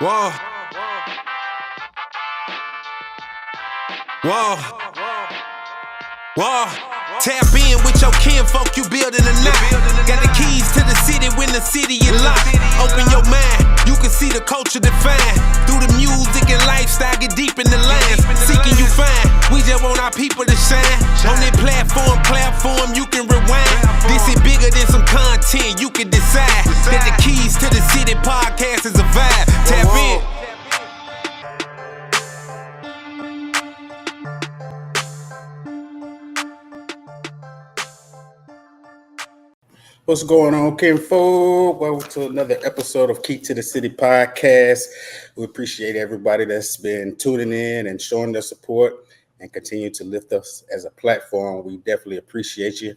Whoa. Whoa. Whoa. Tap in with your kinfolk, you building a night. Got the keys to the city when the city is locked. Open your mind, you can see the culture defined. Through the music and lifestyle, get deep in the lines. Seeking you find, we just want our people to shine. On that platform, you can rewind. This is bigger than some content, you can decide. That the keys to the city podcast is a vibe. Tap in. What's going on, kinfolk? Welcome to another episode of Key to the City podcast. We appreciate everybody that's been tuning in and showing their support and continue to lift us as a platform. We definitely appreciate you.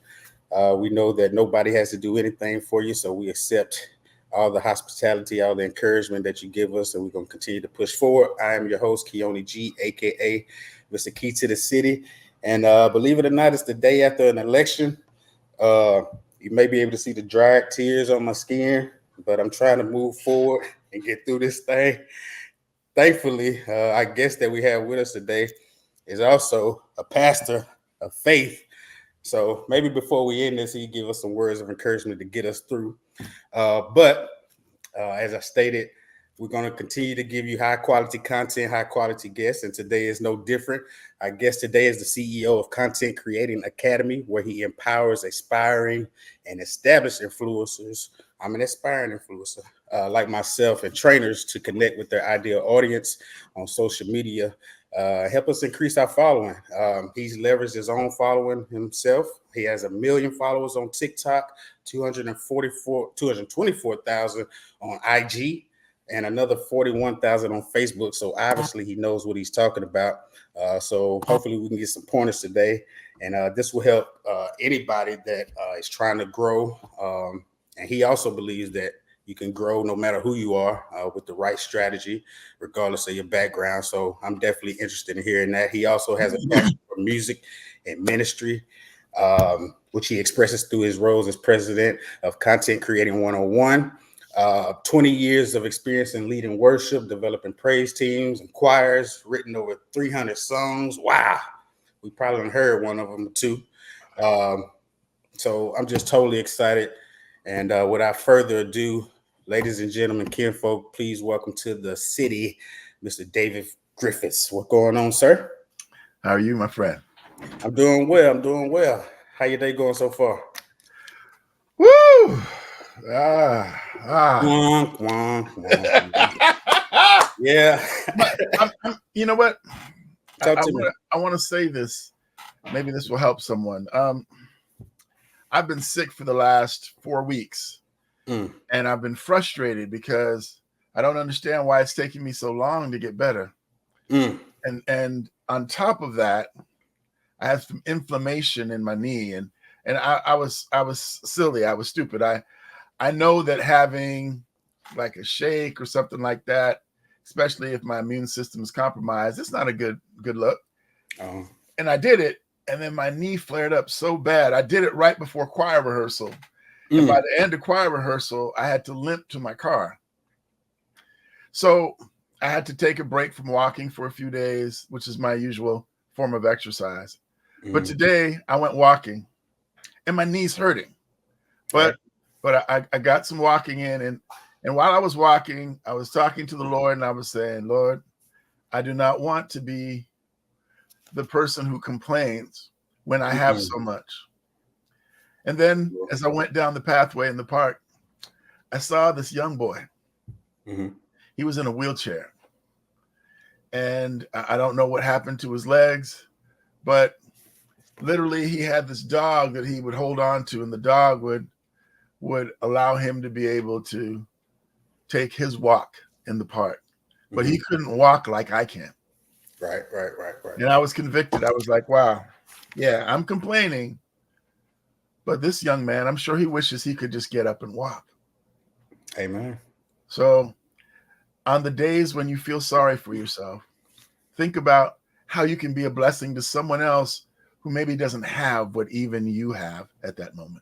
We know that nobody has to do anything for you, so we accept all the hospitality, all the encouragement that you give us, and we're going to continue to push forward. I am your host, Keone G, a.k.a. Mr. Key to the City. And believe it or not, it's the day after an election. You may be able to see the dried tears on my skin, but I'm trying to move forward and get through this thing. Thankfully, our guest that we have with us today is also a pastor of faith. So maybe before we end this, he give us some words of encouragement to get us through. But as I stated, we're going to continue to give you high quality content, high quality guests, and today is no different. Our guest today is the CEO of Content Creating Academy, where he empowers aspiring and established influencers. I'm an aspiring influencer like myself and trainers to connect with their ideal audience on social media. Help us increase our following. He's leveraged his own following himself. He has 1 million followers on TikTok, 224,000 on IG, and another 41,000 on Facebook. So obviously he knows what he's talking about. So hopefully we can get some pointers today. And this will help anybody that is trying to grow. And he also believes that you can grow no matter who you are with the right strategy, regardless of your background. So I'm definitely interested in hearing that. He also has a passion for music and ministry, which he expresses through his roles as president of Content Creating 101. 20 years of experience in leading worship, developing praise teams and choirs, written over 300 songs. Wow. We probably heard one of them too. So I'm just totally excited. And without further ado, ladies and gentlemen, kinfolk, please welcome to the city, Mr. David Griffiths. What's going on, sir? How are you, my friend? I'm doing well. How your day going so far? Woo! Wonk, wonk, wonk. Yeah. You know what? Talk to me. I want to say this. Maybe this will help someone. I've been sick for the last 4 weeks, and I've been frustrated because I don't understand why it's taking me so long to get better. And on top of that, I had some inflammation in my knee, and I was silly. I was stupid. I know that having like a shake or something like that, especially if my immune system is compromised, it's not a good look. And I did it, and then my knee flared up so bad. I did it right before choir rehearsal. And by the end of choir rehearsal, I had to limp to my car. So I had to take a break from walking for a few days, which is my usual form of exercise. But today I went walking, and my knee's hurting. But I got some walking in, and while I was walking, I was talking to the Lord, and I was saying, Lord, I do not want to be the person who complains when I have so much. And then as I went down the pathway in the park, I saw this young boy. He was in a wheelchair, and I don't know what happened to his legs, but literally he had this dog that he would hold on to, and the dog would allow him to be able to take his walk in the park, but he couldn't walk like I can. Right. And I was convicted. I was like, wow, yeah, I'm complaining, but this young man, I'm sure he wishes he could just get up and walk. Amen. So on the days when you feel sorry for yourself, think about how you can be a blessing to someone else who maybe doesn't have what even you have at that moment.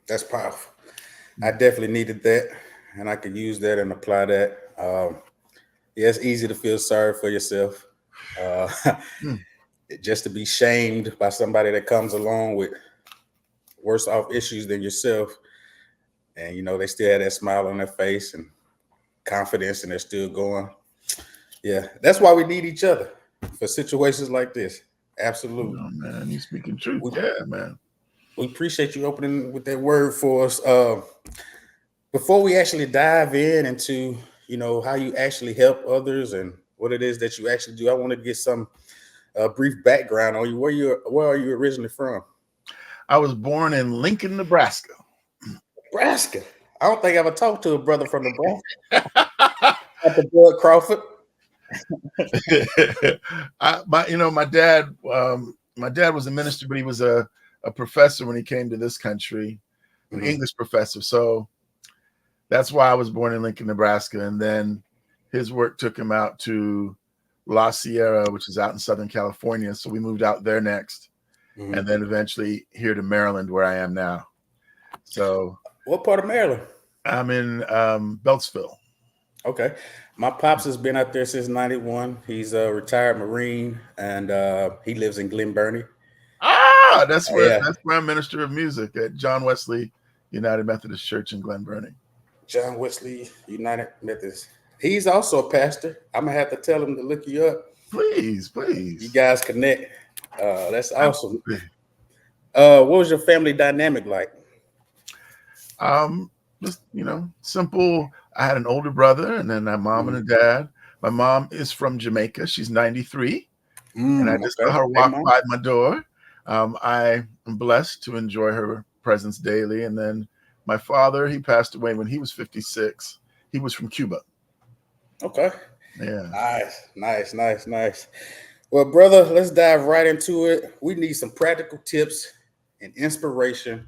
That's powerful. I definitely needed that. and I could use that and apply that. Yeah, it's easy to feel sorry for yourself. Uh, just to be shamed by somebody that comes along with worse off issues than yourself. And, they still have that smile on their face and confidence and they're still going. Yeah, that's why we need each other for situations like this. Absolutely. Oh, man, you speaking truth. We, Yeah, man. we appreciate you opening with that word for us. Before we actually dive into, how you actually help others and what it is that you actually do, I want to get some brief background on you. Where are you originally from? I was born in Lincoln, Nebraska. Nebraska. I don't think I ever talked to a brother from Nebraska. Dr. Bud Crawford. My dad was a minister, but he was a professor when he came to this country, an English professor. So that's why I was born in Lincoln, Nebraska. And then his work took him out to La Sierra, which is out in Southern California. So we moved out there next. And then eventually here to Maryland, where I am now. So what part of Maryland? I'm in Beltsville. Okay. My pops has been out there since 91. He's a retired Marine, and he lives in Glen Burnie. That's where I'm minister of music at John Wesley United Methodist Church in Glen Burnie. John Wesley United Methodist. He's also a pastor. I'm going to have to tell him to look you up. Please. You guys connect. That's awesome. What was your family dynamic like? Just, simple. I had an older brother and then a mom and a dad. My mom is from Jamaica. She's 93. And I just saw her walk by my door. I am blessed to enjoy her presence daily. And then my father, he passed away when he was 56. He was from Cuba. Okay. Yeah. Nice. Well, brother, let's dive right into it. We need some practical tips and inspiration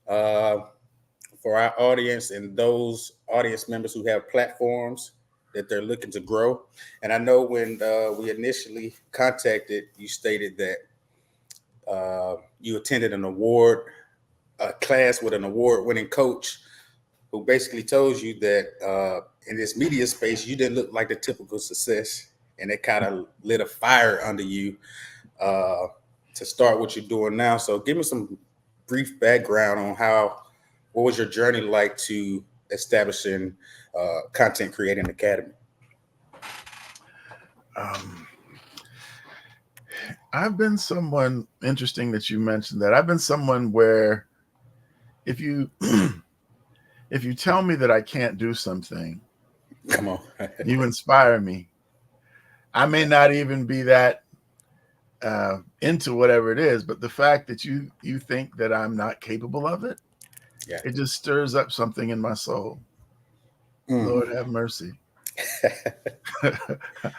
for our audience and those audience members who have platforms that they're looking to grow. And I know when we initially contacted, you stated that you attended a class with an award-winning coach who basically told you that in this media space, you didn't look like the typical success. And it kind of lit a fire under you to start what you're doing now. So give me some brief background on what was your journey like to establishing Content Creating Academy? I've been someone, interesting that you mentioned that. I've been someone where if you tell me that I can't do something, come on, you inspire me. I may not even be that into whatever it is, but the fact that you think that I'm not capable of it, it just stirs up something in my soul. Lord have mercy.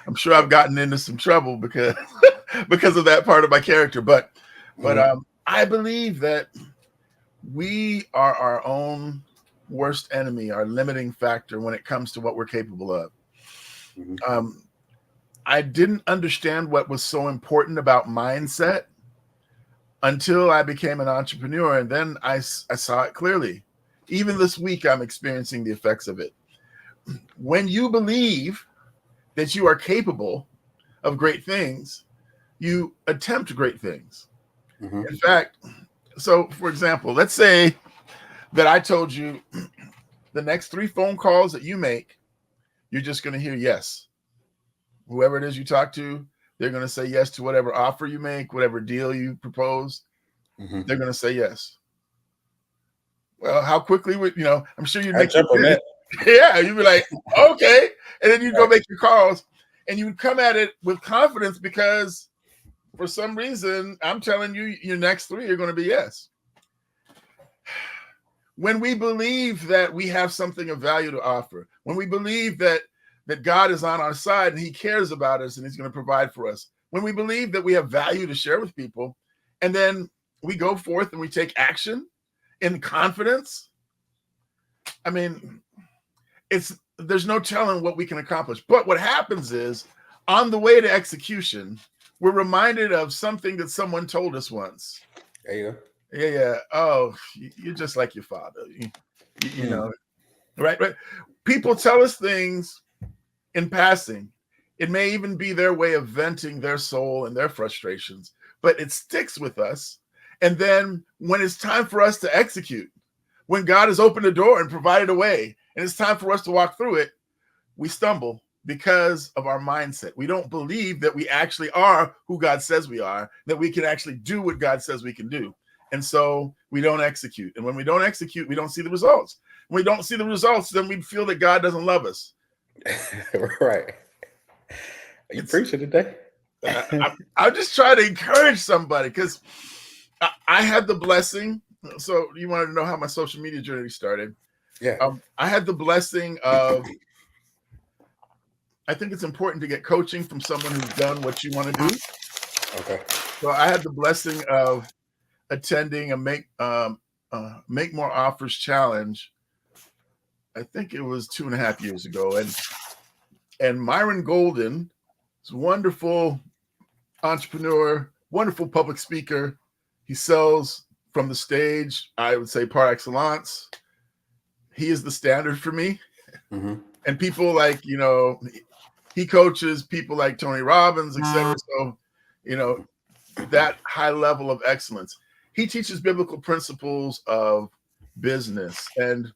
I'm sure I've gotten into some trouble because of that part of my character, but I believe that we are our own worst enemy, our limiting factor when it comes to what we're capable of. I didn't understand what was so important about mindset until I became an entrepreneur, and then I saw it clearly. Even this week, I'm experiencing the effects of it. When you believe that you are capable of great things, you attempt great things. In fact, so for example, let's say that I told you the next 3 phone calls that you make, you're just going to hear yes. Whoever it is you talk to, they're going to say yes to whatever offer you make, whatever deal you propose. They're going to say yes. Well, how quickly would I'm sure you'd make jump on that. Yeah, you'd be like, okay, and then you go make your calls, and you would come at it with confidence because for some reason, I'm telling you, your next 3 are going to be yes. When we believe that we have something of value to offer, when we believe that God is on our side and he cares about us and he's going to provide for us, when we believe that we have value to share with people, and then we go forth and we take action in confidence, I mean, there's no telling what we can accomplish. But what happens is, on the way to execution, we're reminded of something that someone told us once. There you go. Yeah. Oh, you're just like your father. You know, Right. People tell us things in passing. It may even be their way of venting their soul and their frustrations, but it sticks with us. And then when it's time for us to execute, when God has opened the door and provided a way, and it's time for us to walk through it, we stumble because of our mindset. We don't believe that we actually are who God says we are, that we can actually do what God says we can do. And so we don't execute. And when we don't execute, we don't see the results. When we don't see the results, then we feel that God doesn't love us. Right. Are you preaching today? I'm just trying to encourage somebody, because I had the blessing. So you wanted to know how my social media journey started? Yeah. I had the blessing of, I think it's important to get coaching from someone who's done what you want to do. Okay. So I had the blessing of attending a Make More Offers challenge. I think it was 2.5 years ago. And Myron Golden is a wonderful entrepreneur, wonderful public speaker. He sells from the stage, I would say, par excellence. He is the standard for me. Mm-hmm. And people like, he coaches people like Tony Robbins, etc. So, that high level of excellence. He teaches biblical principles of business. And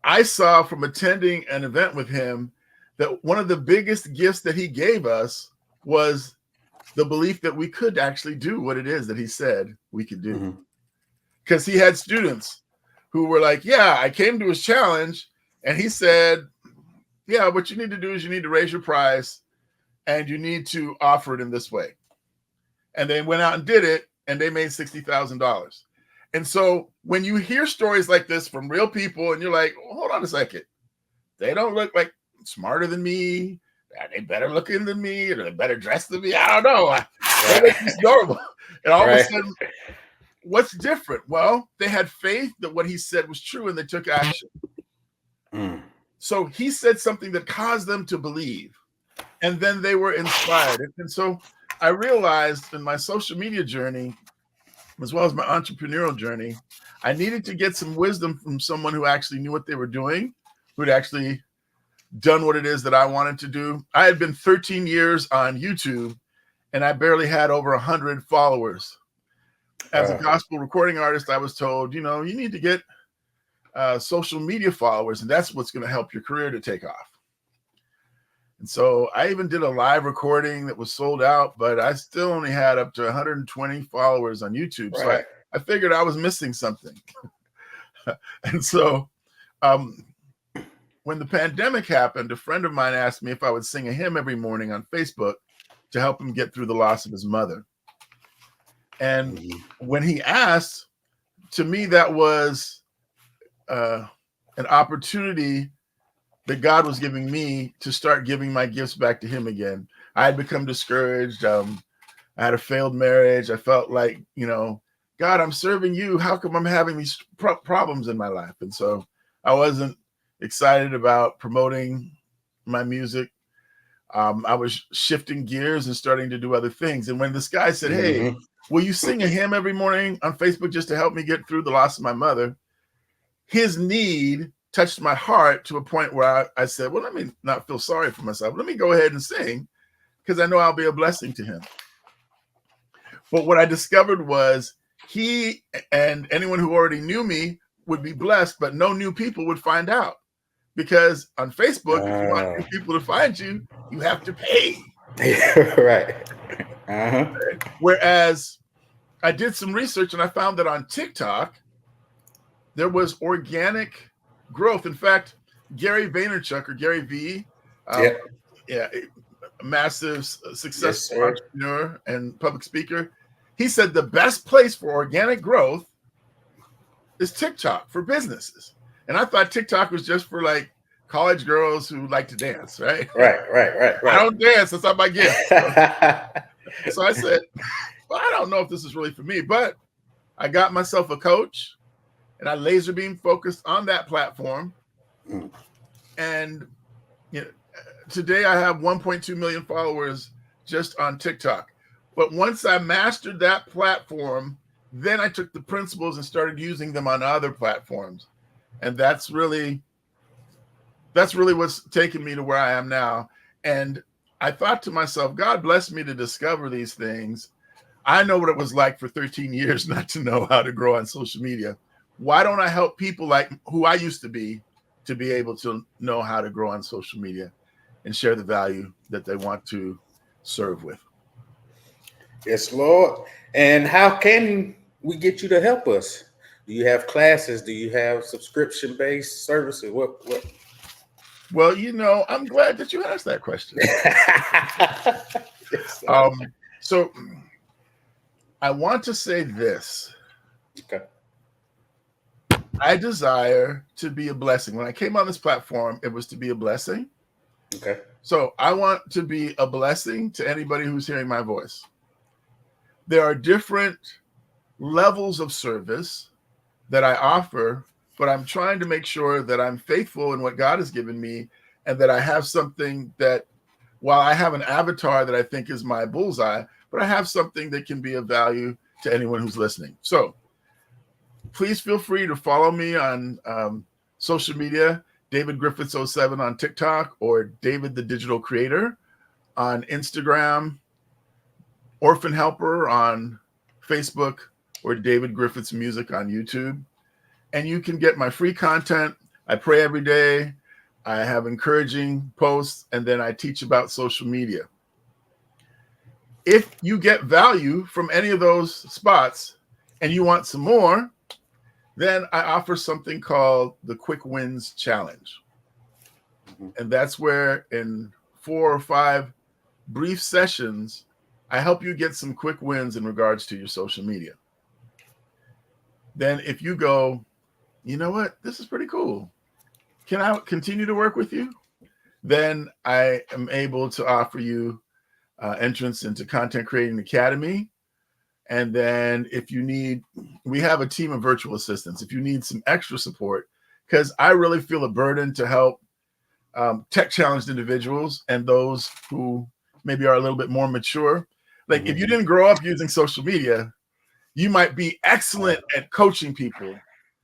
I saw from attending an event with him that one of the biggest gifts that he gave us was the belief that we could actually do what it is that he said we could do. Because he had students who were like, yeah, I came to his challenge, and he said, yeah, what you need to do is you need to raise your price, and you need to offer it in this way. And they went out and did it, and they made $60,000. And so when you hear stories like this from real people, and you're like, hold on a second, they don't look like smarter than me. Are they better looking than me? Or they better dressed than me? I don't know. They make me normal. And all of a sudden, what's different? Well, they had faith that what he said was true, and they took action. So he said something that caused them to believe, and then they were inspired. And so I realized in my social media journey, as well as my entrepreneurial journey, I needed to get some wisdom from someone who actually knew what they were doing, who had actually done what it is that I wanted to do. I had been 13 years on YouTube, and I barely had over 100 followers. As a gospel recording artist, I was told, you need to get social media followers, and that's what's going to help your career to take off. And so I even did a live recording that was sold out, but I still only had up to 120 followers on YouTube. So I figured I was missing something. And so when the pandemic happened, a friend of mine asked me if I would sing a hymn every morning on Facebook to help him get through the loss of his mother. And when he asked, to me, that was an opportunity that God was giving me to start giving my gifts back to him again. I had become discouraged. I had a failed marriage. I felt like, God, I'm serving you. How come I'm having these problems in my life? And so I wasn't excited about promoting my music. I was shifting gears and starting to do other things. And when this guy said, hey, will you sing a hymn every morning on Facebook just to help me get through the loss of my mother? His need touched my heart to a point where I said, well, let me not feel sorry for myself. Let me go ahead and sing, because I know I'll be a blessing to him. But what I discovered was he and anyone who already knew me would be blessed, but no new people would find out. Because on Facebook, if you want new people to find you, you have to pay. Right. Whereas I did some research and I found that on TikTok, there was organic growth. In fact, Gary Vaynerchuk, or Gary V, a massive successful entrepreneur and public speaker, he said the best place for organic growth is TikTok for businesses. And I thought TikTok was just for like college girls who like to dance, right? Right. I don't dance. That's not my gift. So I said, well, I don't know if this is really for me, but I got myself a coach and I laser beam focused on that platform. And today I have 1.2 million followers just on TikTok. But once I mastered that platform, then I took the principles and started using them on other platforms. And that's really what's taken me to where I am now. And I thought to myself, God blessed me to discover these things. I know what it was like for 13 years not to know how to grow on social media. Why don't I help people like who I used to be able to know how to grow on social media and share the value that they want to serve with? Yes, Lord. And how can we get you to help us? Do you have classes? Do you have subscription-based services? What? Well, I'm glad that you asked that question. Yes, So I want to say this. okay. I desire to be a blessing. When I came on this platform, it was to be a blessing. Okay. So I want to be a blessing to anybody who's hearing my voice. There are different levels of service that I offer, but I'm trying to make sure that I'm faithful in what God has given me, and that I have something that, while I have an avatar that I think is my bullseye, but I have something that can be of value to anyone who's listening. So please feel free to follow me on social media, David Griffiths 07 on TikTok, or David the Digital Creator on Instagram, Orphan Helper on Facebook, or David Griffiths Music on YouTube. And you can get my free content. I pray every day. I have encouraging posts, and then I teach about social media. If you get value from any of those spots and you want some more, then I offer something called the Quick Wins Challenge. And that's where in 4 or 5 brief sessions, I help you get some quick wins in regards to your social media. Then if you go, you know what, this is pretty cool, can I continue to work with you? Then I am able to offer you entrance into Content Creating Academy. And then if you need, we have a team of virtual assistants. If you need some extra support, because I really feel a burden to help tech challenged individuals and those who maybe are a little bit more mature. Like if you didn't grow up using social media, you might be excellent at coaching people,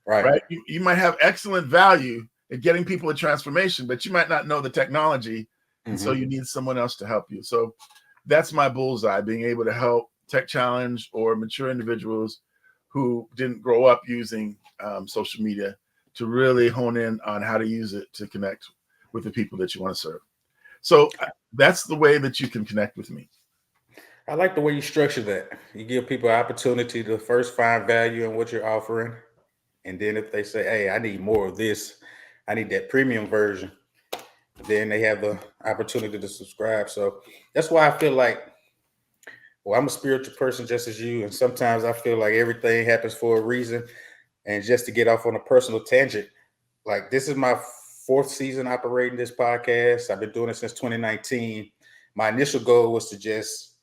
right? You might have excellent value at getting people a transformation, but you might not know the technology. And so you need someone else to help you. So that's my bullseye, being able to help tech challenge or mature individuals who didn't grow up using social media to really hone in on how to use it to connect with the people that you want to serve. So that's the way that you can connect with me. I like the way you structure that. You give people an opportunity to first find value in what you're offering. And then if they say, hey, I need more of this, I need that premium version, then they have the opportunity to subscribe. So that's why I feel like, well, I'm a spiritual person just as you. And sometimes I feel like everything happens for a reason. And just to get off on a personal tangent, like this is my 4th season operating this podcast. I've been doing it since 2019. My initial goal was to just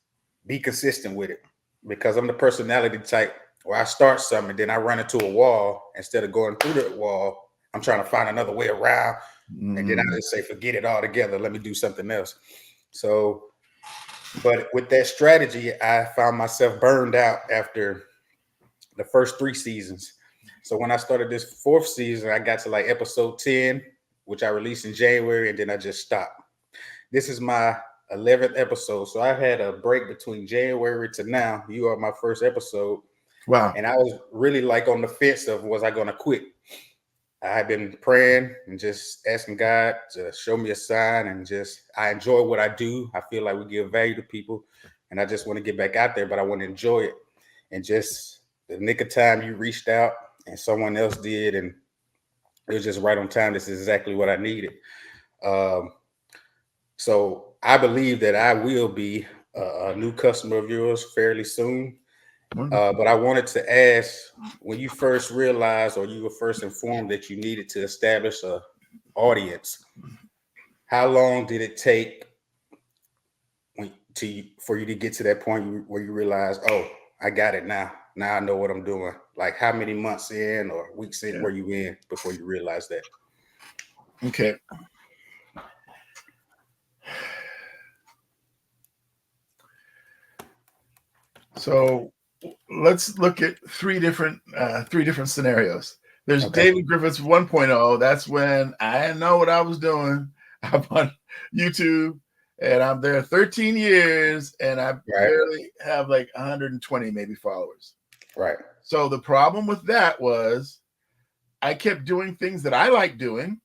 be consistent with it, because I'm the personality type where I start something and then I run into a wall. Instead of going through that wall, I'm trying to find another way around. And then I just say, forget it altogether. Let me do something else. So, but with that strategy, I found myself burned out after the first 3 seasons. So when I started this 4th season, I got to like episode 10, which I released in January, and then I just stopped. This is my 11th episode. So I had a break between January to now. You are my first episode. Wow. And I was really like on the fence of, was I going to quit? I've been praying and just asking God to show me a sign, and I enjoy what I do. I feel like we give value to people, and I just want to get back out there, but I want to enjoy it. And just the nick of time, you reached out and someone else did, and it was just right on time. This is exactly what I needed. So I believe that I will be a new customer of yours fairly soon. But I wanted to ask, when you first realized, or you were first informed that you needed to establish an audience, how long did it take for you to get to that point where you realized, oh, I got it now. Now I know what I'm doing. Like how many months in or weeks in were you in before you realized that? Okay. So let's look at three different scenarios. There's David Griffiths 1.0. That's when I didn't know what I was doing. I'm on YouTube and I'm there 13 years and I barely have like 120 maybe followers. Right. So the problem with that was I kept doing things that I like doing,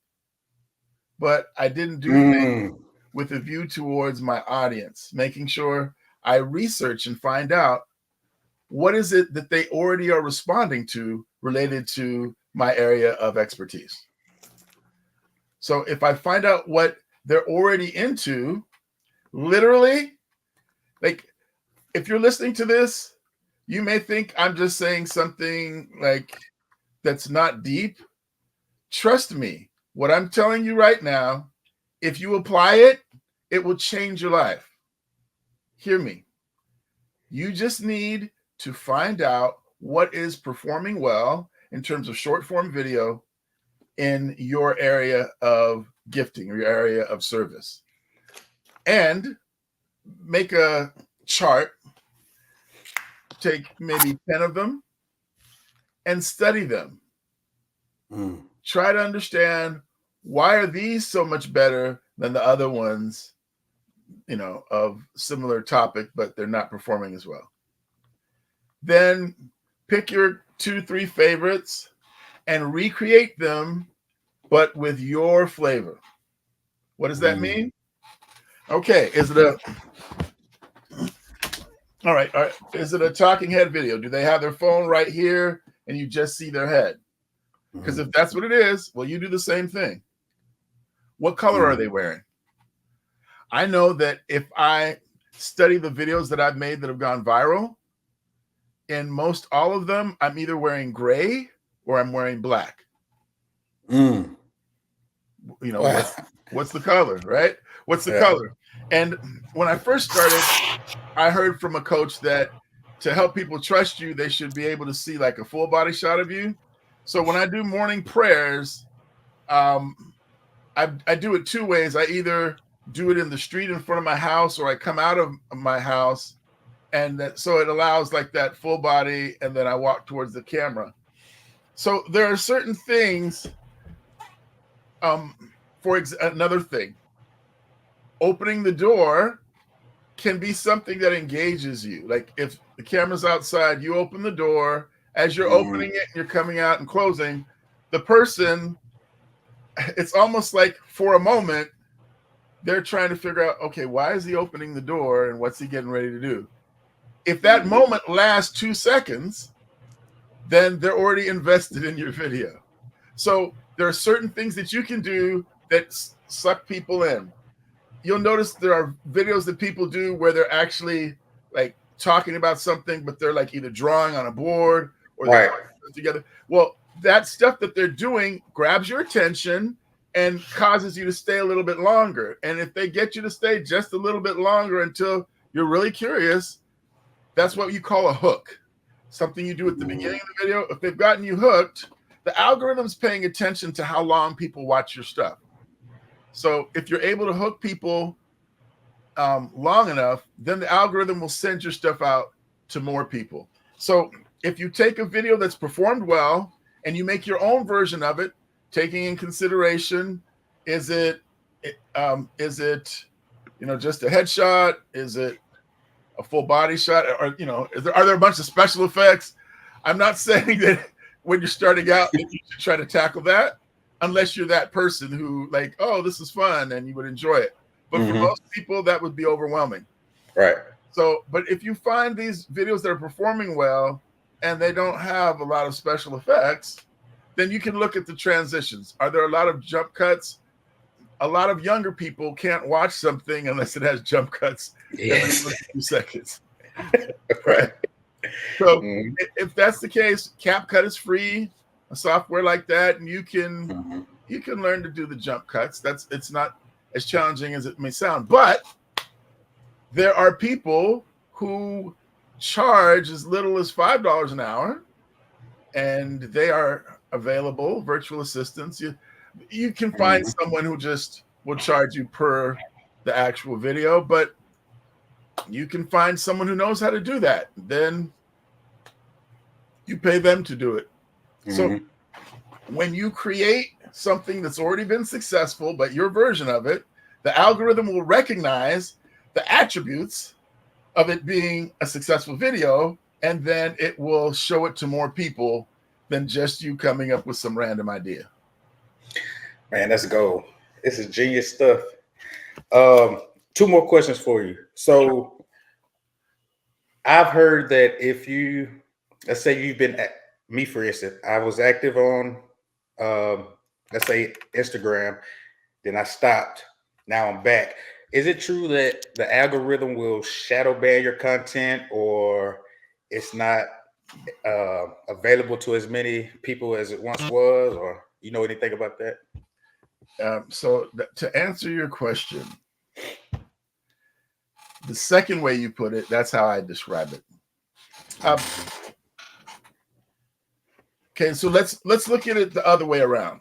but I didn't do things with a view towards my audience, making sure I research and find out what is it that they already are responding to related to my area of expertise. So if I find out what they're already into, literally, like if you're listening to this, you may think I'm just saying something like that's not deep. Trust me, what I'm telling you right now, if you apply it, it will change your life. Hear me. You just need to find out what is performing well in terms of short form video in your area of gifting or your area of service. And make a chart, take maybe 10 of them and study them. Try to understand why are these so much better than the other ones, you know, of similar topic, but they're not performing as well. Then pick your 2-3 favorites and recreate them, but with your flavor. What does that mean? Okay, all right. Is it a talking head video? Do they have their phone right here and you just see their head? Because if that's what it is, well, you do the same thing. What color are they wearing? I know that if I study the videos that I've made that have gone viral, in most all of them, I'm either wearing gray or I'm wearing black. You know, what's the color, right? What's the color? And when I first started, I heard from a coach that to help people trust you, they should be able to see like a full body shot of you. So when I do morning prayers, I do it 2 ways. I either do it in the street in front of my house or I come out of my house, and so it allows like that full body, and then I walk towards the camera. So there are certain things. Another thing, opening the door can be something that engages you. Like if the camera's outside, you open the door. As you're opening it and you're coming out and closing, the person, it's almost like for a moment, they're trying to figure out, okay, why is he opening the door and what's he getting ready to do? If that moment lasts 2 seconds, then they're already invested in your video. So there are certain things that you can do that suck people in. You'll notice there are videos that people do where they're actually like talking about something, but they're like either drawing on a board or they're together. Well, that stuff that they're doing grabs your attention and causes you to stay a little bit longer. And if they get you to stay just a little bit longer until you're really curious, that's what you call a hook. Something you do at the beginning of the video. If they've gotten you hooked, the algorithm's paying attention to how long people watch your stuff. So if you're able to hook people long enough, then the algorithm will send your stuff out to more people. So if you take a video that's performed well and you make your own version of it, taking in consideration, is it just a headshot? Is it a full body shot? Or are there a bunch of special effects? I'm not saying that when you're starting out that you should try to tackle that, unless you're that person who like, oh, this is fun and you would enjoy it. But for most people, that would be overwhelming. Right. So, but if you find these videos that are performing well and they don't have a lot of special effects, then you can look at the transitions. Are there a lot of jump cuts? A lot of younger people can't watch something unless it has jump cuts. Yes. In 2 seconds. Right. So if that's the case, CapCut is free, a software like that, and you can learn to do the jump cuts. It's not as challenging as it may sound, but there are people who charge as little as $5 an hour, and they are available, virtual assistants. You can find someone who just will charge you per the actual video, but you can find someone who knows how to do that. Then you pay them to do it. So when you create something that's already been successful, but your version of it, the algorithm will recognize the attributes of it being a successful video, and then it will show it to more people than just you coming up with some random idea. Man, that's gold. This is genius stuff. 2 more questions for you. So I've heard that if you, let's say you've been, me for instance, I was active on, let's say Instagram, then I stopped. Now I'm back. Is it true that the algorithm will shadow ban your content, or it's not available to as many people as it once was, or you know anything about that? To answer your question, the second way you put it, that's how I describe it. Okay, so let's look at it the other way around.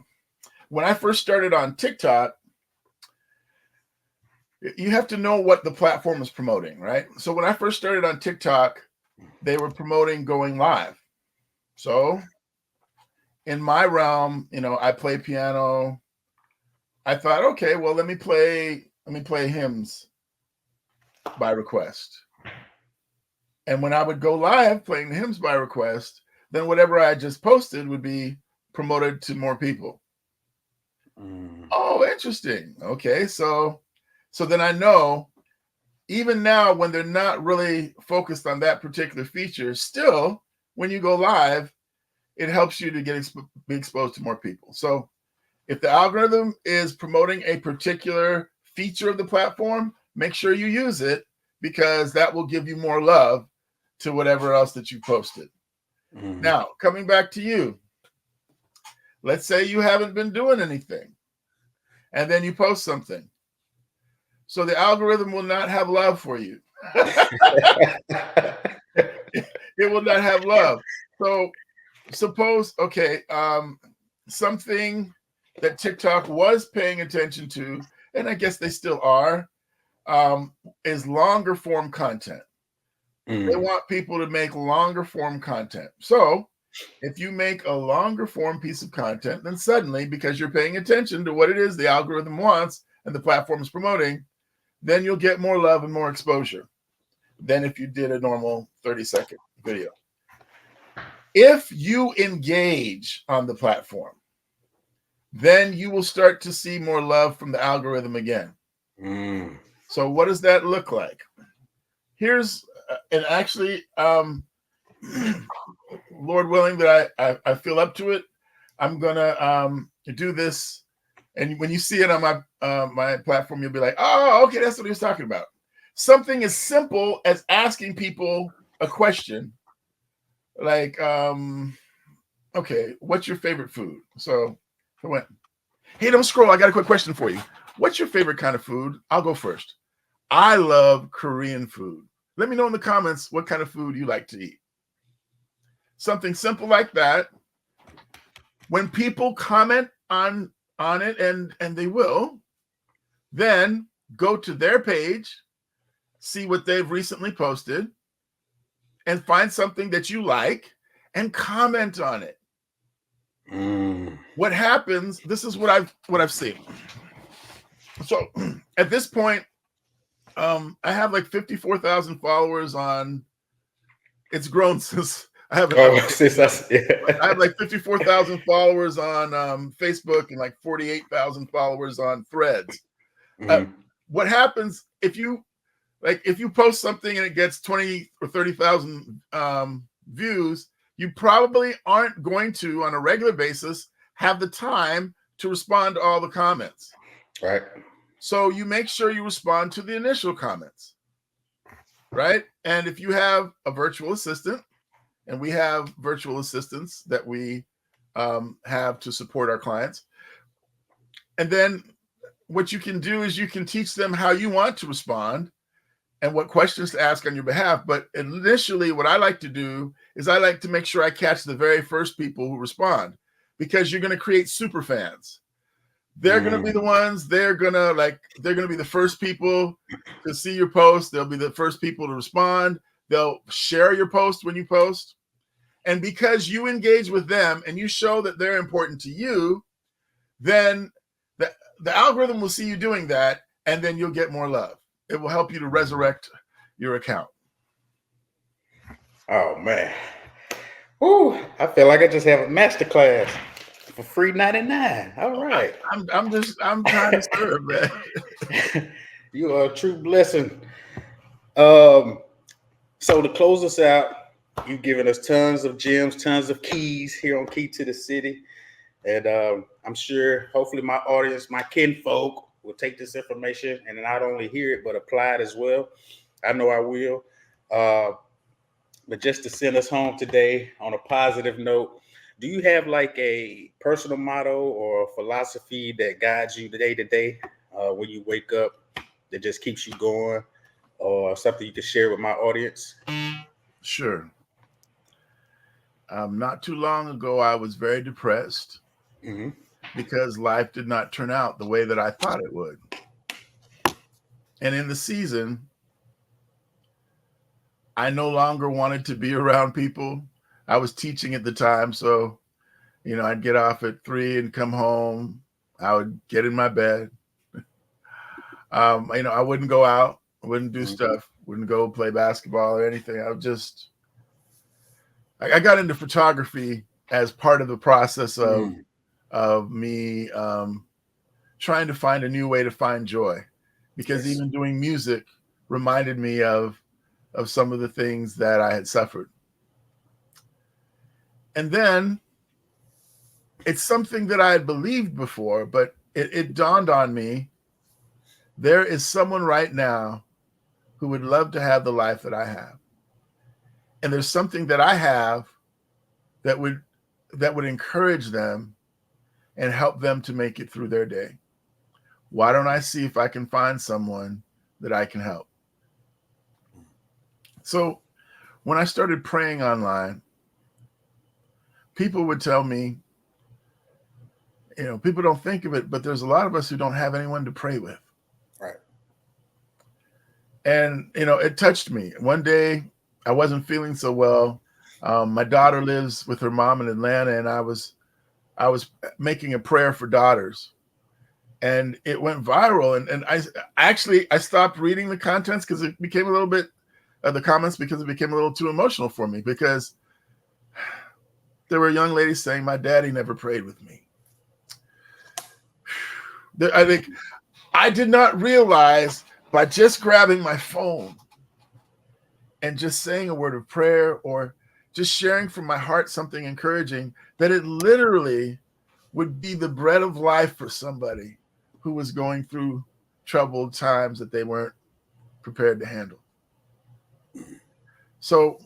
When I first started on TikTok, you have to know what the platform is promoting, right? So when I first started on TikTok, they were promoting going live. So in my realm, I play piano. I thought, okay, well, let me play hymns by request. And when I would go live playing the hymns by request, then whatever I just posted would be promoted to more people. Oh, interesting. Okay, so then I know, even now when they're not really focused on that particular feature, still, when you go live, it helps you to be exposed to more people. So if the algorithm is promoting a particular feature of the platform, make sure you use it, because that will give you more love to whatever else that you posted. Now, coming back to you, let's say you haven't been doing anything, and then you post something. So the algorithm will not have love for you. It will not have love. So suppose, okay, something that TikTok was paying attention to, and I guess they still are, is longer form content. They want people to make longer form content. So if you make a longer form piece of content, then suddenly, because you're paying attention to what it is the algorithm wants and the platform is promoting, then you'll get more love and more exposure than if you did a normal 30-second video. If you engage on the platform, then you will start to see more love from the algorithm again. So what does that look like? Here's, and actually, Lord willing that I feel up to it, I'm gonna do this. And when you see it on my platform, you'll be like, oh, okay, that's what he was talking about. Something as simple as asking people a question, like, okay, what's your favorite food? So I went, hey, don't scroll. I got a quick question for you. What's your favorite kind of food? I'll go first. I love Korean food. Let me know in the comments what kind of food you like to eat. Something simple like that. When people comment on it, and they will, then go to their page, see what they've recently posted, and find something that you like and comment on it. What happens, this is what I've seen. So at this point, I have like 54,000 followers on, it's grown since I haven't. I have like 54,000 followers on Facebook and like 48,000 followers on Threads. What happens if you post something and it gets 20 or 30,000 views, you probably aren't going to, on a regular basis, have the time to respond to all the comments. Right. So you make sure you respond to the initial comments, right? And if you have a virtual assistant, and we have virtual assistants that we have to support our clients, and then what you can do is you can teach them how you want to respond and what questions to ask on your behalf. But initially, what I like to do is I like to make sure I catch the very first people who respond, because you're going to create super fans. They're going to be the ones, they're going to be the first people to see your post. They'll be the first people to respond. They'll share your post when you post. And because you engage with them and you show that they're important to you, then the algorithm will see you doing that, and then you'll get more love. It will help you to resurrect your account. Oh man. Woo, I feel like I just have a masterclass for free 99. All right. I'm trying to serve, man. You are a true blessing. So to close us out, you've given us tons of gems, tons of keys here on Key to the City. And I'm sure, hopefully, my audience, my kinfolk, will take this information and not only hear it, but apply it as well. I know I will. But just to send us home today on a positive note, do you have like a personal motto or a philosophy that guides you day to day when you wake up that just keeps you going, or something you can share with my audience? Sure. Not too long ago, I was very depressed because life did not turn out the way that I thought it would. And in the season, I no longer wanted to be around people. I was teaching at the time, so I'd get off at 3 and come home. I would get in my bed. I wouldn't go out. I wouldn't do stuff. Wouldn't go play basketball or anything. I got into photography as part of the process of me trying to find a new way to find joy, because even doing music reminded me of some of the things that I had suffered. And then it's something that I had believed before, but it dawned on me, there is someone right now who would love to have the life that I have. And there's something that I have that would encourage them and help them to make it through their day. Why don't I see if I can find someone that I can help? So when I started praying online, people would tell me, people don't think of it, but there's a lot of us who don't have anyone to pray with. Right. And, it touched me. One day I wasn't feeling so well. My daughter lives with her mom in Atlanta, and I was making a prayer for daughters, and it went viral. And I stopped reading the contents because it became a little bit of the comments, because it became a little too emotional for me, because there were young ladies saying, my daddy never prayed with me. I think I did not realize, by just grabbing my phone and just saying a word of prayer or just sharing from my heart something encouraging, that it literally would be the bread of life for somebody who was going through troubled times that they weren't prepared to handle. So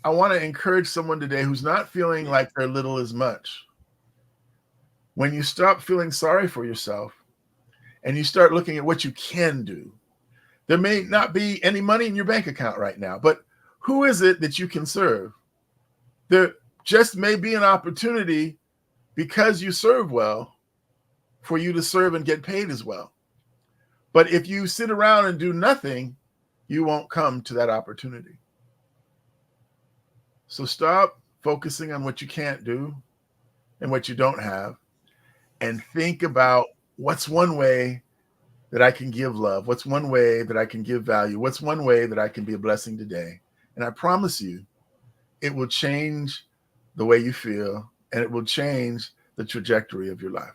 I want to encourage someone today who's not feeling like their little is much. When you stop feeling sorry for yourself and you start looking at what you can do, there may not be any money in your bank account right now, but who is it that you can serve? There just may be an opportunity, because you serve well, for you to serve and get paid as well. But if you sit around and do nothing, you won't come to that opportunity. So stop focusing on what you can't do and what you don't have, and think about, what's one way that I can give love? What's one way that I can give value? What's one way that I can be a blessing today? And I promise you, it will change the way you feel, and it will change the trajectory of your life.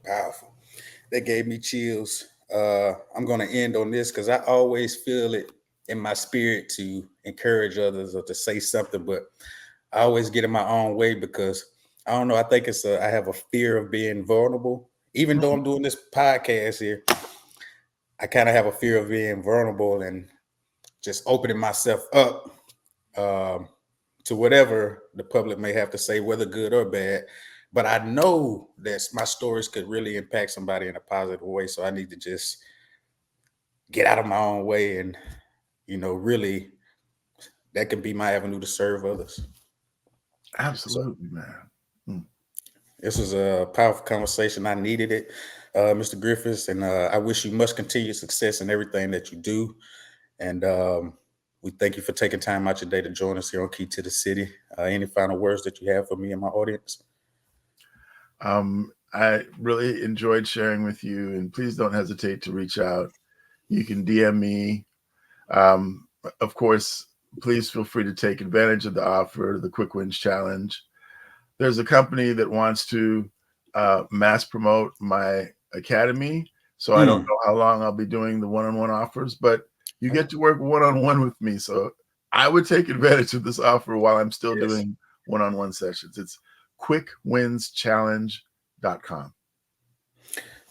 Powerful. That gave me chills. I'm going to end on this because I always feel it in my spirit to encourage others or to say something, but I always get in my own way because I don't know. I think I have a fear of being vulnerable. Even though I'm doing this podcast here, I kind of have a fear of being vulnerable and just opening myself up to whatever the public may have to say, whether good or bad. But I know that my stories could really impact somebody in a positive way. So I need to just get out of my own way and, really, that can be my avenue to serve others. Absolutely, man. This was a powerful conversation. I needed it, Mr. Griffiths, and I wish you much continued success in everything that you do. And we We thank you for taking time out your day to join us here on Key to the City. Any final words that you have for me and my audience? I really enjoyed sharing with you, and please don't hesitate to reach out. You can DM me. Of course, please feel free to take advantage of the offer, the Quick Wins Challenge. There's a company that wants to mass promote my academy, so I don't know how long I'll be doing the one-on-one offers, but you get to work one-on-one with me. So I would take advantage of this offer while I'm still doing one-on-one sessions. It's quickWinsChallenge.com.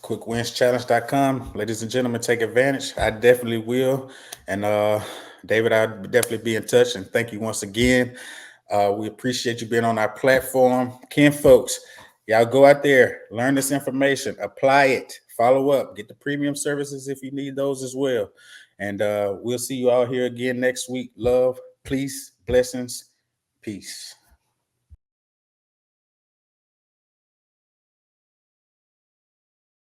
QuickWinsChallenge.com. Ladies and gentlemen, take advantage. I definitely will. And David, I'll definitely be in touch. And thank you once again. We appreciate you being on our platform. Ken folks, y'all go out there, learn this information, apply it, follow up, get the premium services if you need those as well. And we'll see you all here again next week. Love, peace, blessings, peace.